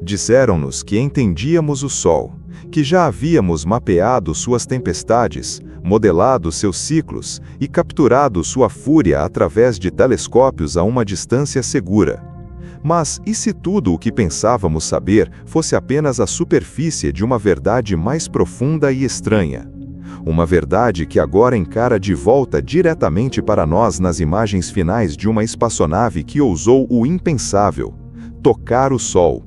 Disseram-nos que entendíamos o Sol, que já havíamos mapeado suas tempestades, modelado seus ciclos e capturado sua fúria através de telescópios a uma distância segura. Mas e se tudo o que pensávamos saber fosse apenas a superfície de uma verdade mais profunda e estranha? Uma verdade que agora encara de volta diretamente para nós nas imagens finais de uma espaçonave que ousou o impensável: tocar o Sol.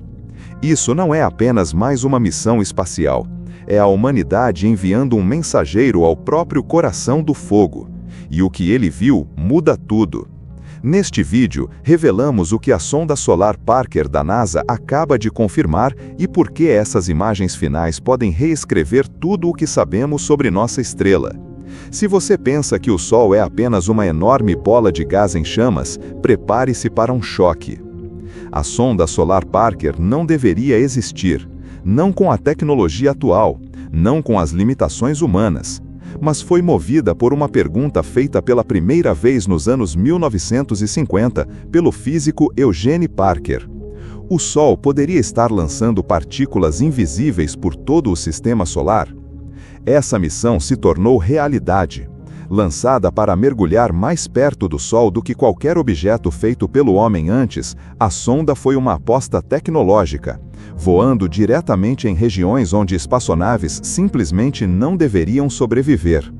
Isso não é apenas mais uma missão espacial. É a humanidade enviando um mensageiro ao próprio coração do fogo. E o que ele viu muda tudo. Neste vídeo, revelamos o que a sonda solar Parker da NASA acaba de confirmar e por que essas imagens finais podem reescrever tudo o que sabemos sobre nossa estrela. Se você pensa que o Sol é apenas uma enorme bola de gás em chamas, prepare-se para um choque. A sonda solar Parker não deveria existir, não com a tecnologia atual, não com as limitações humanas, mas foi movida por uma pergunta feita pela primeira vez nos anos 1950 pelo físico Eugene Parker. O Sol poderia estar lançando partículas invisíveis por todo o sistema solar? Essa missão se tornou realidade. Lançada para mergulhar mais perto do Sol do que qualquer objeto feito pelo homem antes, a sonda foi uma aposta tecnológica, voando diretamente em regiões onde espaçonaves simplesmente não deveriam sobreviver.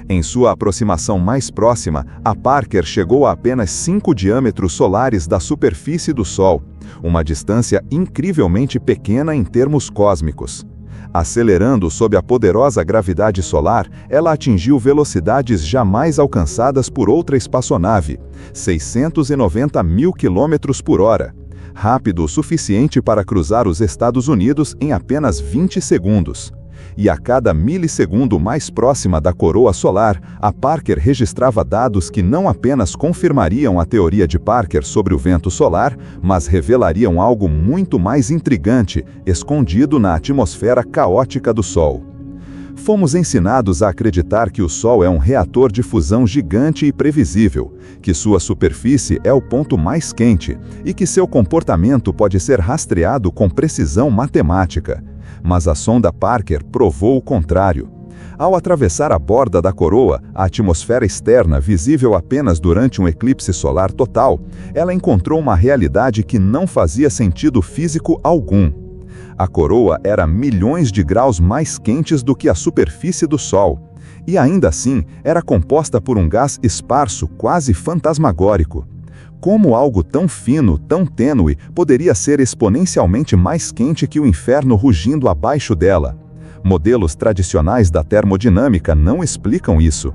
Em sua aproximação mais próxima, a Parker chegou a apenas 5 diâmetros solares da superfície do Sol, uma distância incrivelmente pequena em termos cósmicos. Acelerando sob a poderosa gravidade solar, ela atingiu velocidades jamais alcançadas por outra espaçonave, 690 mil quilômetros por hora, rápido o suficiente para cruzar os Estados Unidos em apenas 20 segundos. E a cada milissegundo mais próxima da coroa solar, a Parker registrava dados que não apenas confirmariam a teoria de Parker sobre o vento solar, mas revelariam algo muito mais intrigante, escondido na atmosfera caótica do Sol. Fomos ensinados a acreditar que o Sol é um reator de fusão gigante e previsível, que sua superfície é o ponto mais quente e que seu comportamento pode ser rastreado com precisão matemática. Mas a sonda Parker provou o contrário. Ao atravessar a borda da coroa, a atmosfera externa visível apenas durante um eclipse solar total, ela encontrou uma realidade que não fazia sentido físico algum. A coroa era milhões de graus mais quentes do que a superfície do Sol, e ainda assim era composta por um gás esparso quase fantasmagórico. Como algo tão fino, tão tênue, poderia ser exponencialmente mais quente que o inferno rugindo abaixo dela? Modelos tradicionais da termodinâmica não explicam isso.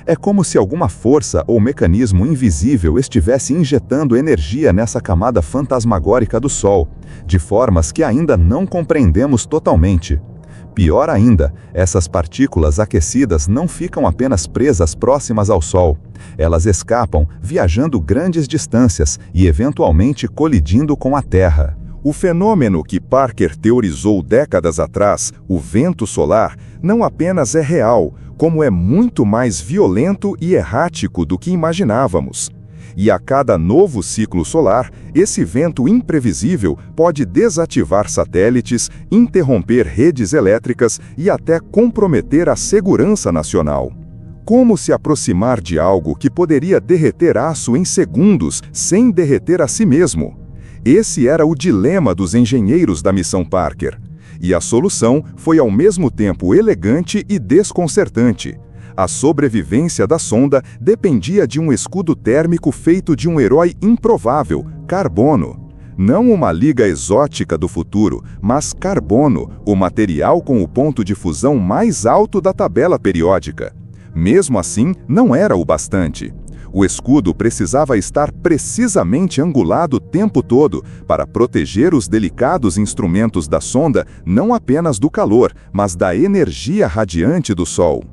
É como se alguma força ou mecanismo invisível estivesse injetando energia nessa camada fantasmagórica do Sol, de formas que ainda não compreendemos totalmente. Pior ainda, essas partículas aquecidas não ficam apenas presas próximas ao Sol. Elas escapam, viajando grandes distâncias e eventualmente colidindo com a Terra. O fenômeno que Parker teorizou décadas atrás, o vento solar, não apenas é real, como é muito mais violento e errático do que imaginávamos. E a cada novo ciclo solar, esse vento imprevisível pode desativar satélites, interromper redes elétricas e até comprometer a segurança nacional. Como se aproximar de algo que poderia derreter aço em segundos sem derreter a si mesmo? Esse era o dilema dos engenheiros da missão Parker. E a solução foi ao mesmo tempo elegante e desconcertante. A sobrevivência da sonda dependia de um escudo térmico feito de um herói improvável, carbono. Não uma liga exótica do futuro, mas carbono, o material com o ponto de fusão mais alto da tabela periódica. Mesmo assim, não era o bastante. O escudo precisava estar precisamente angulado o tempo todo para proteger os delicados instrumentos da sonda não apenas do calor, mas da energia radiante do Sol.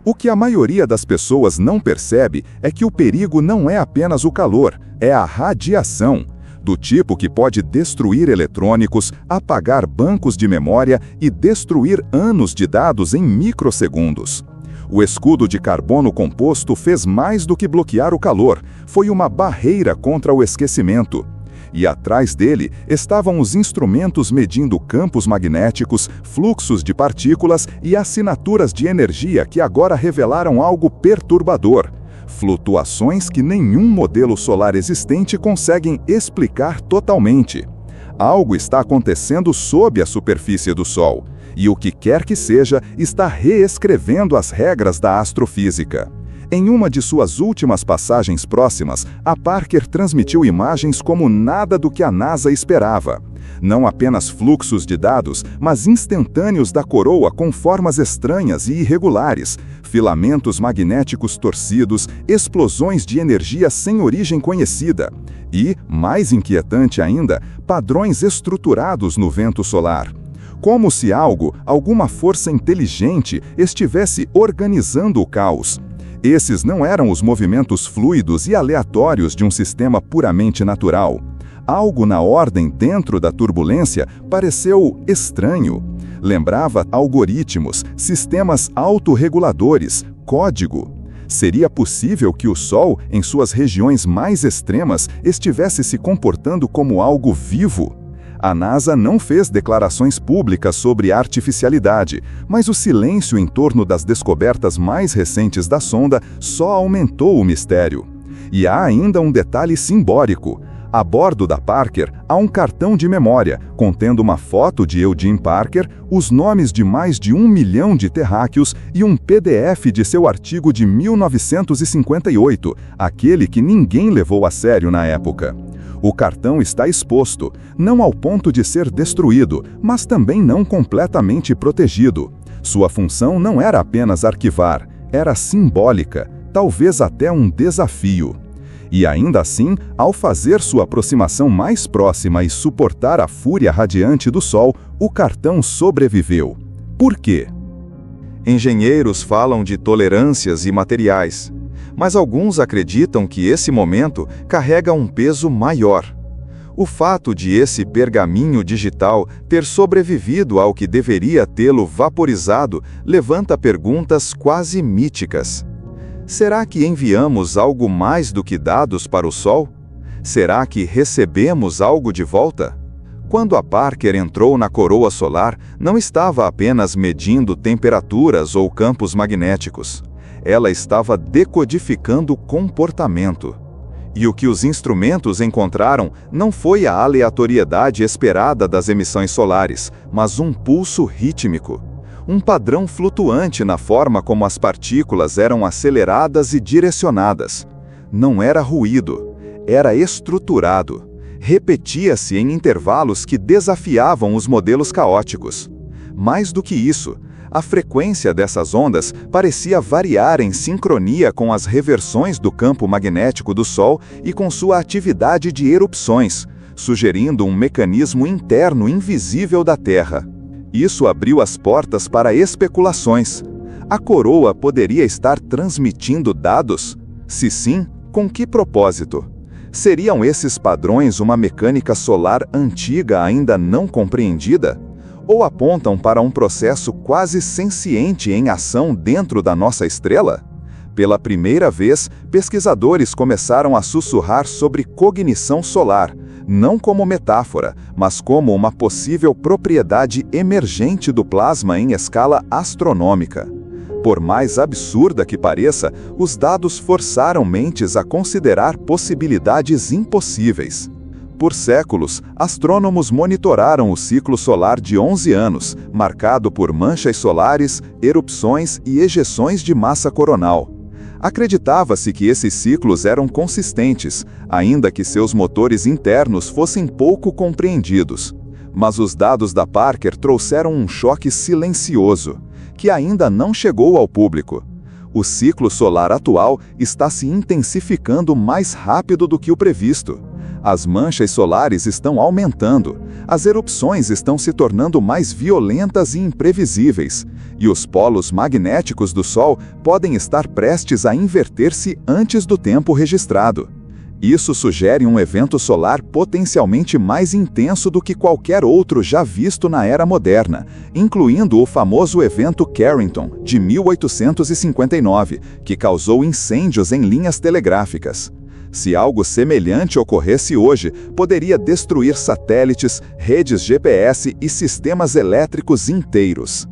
O que a maioria das pessoas não percebe é que o perigo não é apenas o calor, é a radiação, do tipo que pode destruir eletrônicos, apagar bancos de memória e destruir anos de dados em microsegundos. O escudo de carbono composto fez mais do que bloquear o calor, foi uma barreira contra o esquecimento. e atrás dele estavam os instrumentos medindo campos magnéticos, fluxos de partículas e assinaturas de energia que agora revelaram algo perturbador: flutuações que nenhum modelo solar existente consegue explicar totalmente. Algo está acontecendo sob a superfície do Sol, e o que quer que seja está reescrevendo as regras da astrofísica. Em uma de suas últimas passagens próximas, a Parker transmitiu imagens como nada do que a NASA esperava. Não apenas fluxos de dados, mas instantâneos da coroa com formas estranhas e irregulares, filamentos magnéticos torcidos, explosões de energia sem origem conhecida e, mais inquietante ainda, padrões estruturados no vento solar. Como se alguma força inteligente estivesse organizando o caos. Esses não eram os movimentos fluidos e aleatórios de um sistema puramente natural. Algo na ordem dentro da turbulência pareceu estranho. Lembrava algoritmos, sistemas autorreguladores, código. Seria possível que o Sol, em suas regiões mais extremas, estivesse se comportando como algo vivo? A NASA não fez declarações públicas sobre artificialidade, mas o silêncio em torno das descobertas mais recentes da sonda só aumentou o mistério. E há ainda um detalhe simbólico. A bordo da Parker há um cartão de memória, contendo uma foto de Eugene Parker, os nomes de mais de 1 milhão de terráqueos e um PDF de seu artigo de 1958, aquele que ninguém levou a sério na época. O cartão está exposto, não ao ponto de ser destruído, mas também não completamente protegido. Sua função não era apenas arquivar, era simbólica, talvez até um desafio. E ainda assim, ao fazer sua aproximação mais próxima e suportar a fúria radiante do Sol, o cartão sobreviveu. Por quê? Engenheiros falam de tolerâncias e materiais, mas alguns acreditam que esse momento carrega um peso maior. O fato de esse pergaminho digital ter sobrevivido ao que deveria tê-lo vaporizado levanta perguntas quase míticas. Será que enviamos algo mais do que dados para o Sol? Será que recebemos algo de volta? Quando a Parker entrou na coroa solar, não estava apenas medindo temperaturas ou campos magnéticos. Ela estava decodificando comportamento. E o que os instrumentos encontraram não foi a aleatoriedade esperada das emissões solares, mas um pulso rítmico. Um padrão flutuante na forma como as partículas eram aceleradas e direcionadas. Não era ruído, era estruturado. Repetia-se em intervalos que desafiavam os modelos caóticos. Mais do que isso, a frequência dessas ondas parecia variar em sincronia com as reversões do campo magnético do Sol e com sua atividade de erupções, sugerindo um mecanismo interno invisível da Terra. Isso abriu as portas para especulações. A coroa poderia estar transmitindo dados? Se sim, com que propósito? Seriam esses padrões uma mecânica solar antiga ainda não compreendida? Ou apontam para um processo quase senciente em ação dentro da nossa estrela? Pela primeira vez, pesquisadores começaram a sussurrar sobre cognição solar, não como metáfora, mas como uma possível propriedade emergente do plasma em escala astronômica. Por mais absurda que pareça, os dados forçaram mentes a considerar possibilidades impossíveis. Por séculos, astrônomos monitoraram o ciclo solar de 11 anos, marcado por manchas solares, erupções e ejeções de massa coronal. Acreditava-se que esses ciclos eram consistentes, ainda que seus motores internos fossem pouco compreendidos. Mas os dados da Parker trouxeram um choque silencioso, que ainda não chegou ao público. O ciclo solar atual está se intensificando mais rápido do que o previsto. As manchas solares estão aumentando, as erupções estão se tornando mais violentas e imprevisíveis, e os polos magnéticos do Sol podem estar prestes a inverter-se antes do tempo registrado. Isso sugere um evento solar potencialmente mais intenso do que qualquer outro já visto na era moderna, incluindo o famoso evento Carrington, de 1859, que causou incêndios em linhas telegráficas. Se algo semelhante ocorresse hoje, poderia destruir satélites, redes GPS e sistemas elétricos inteiros.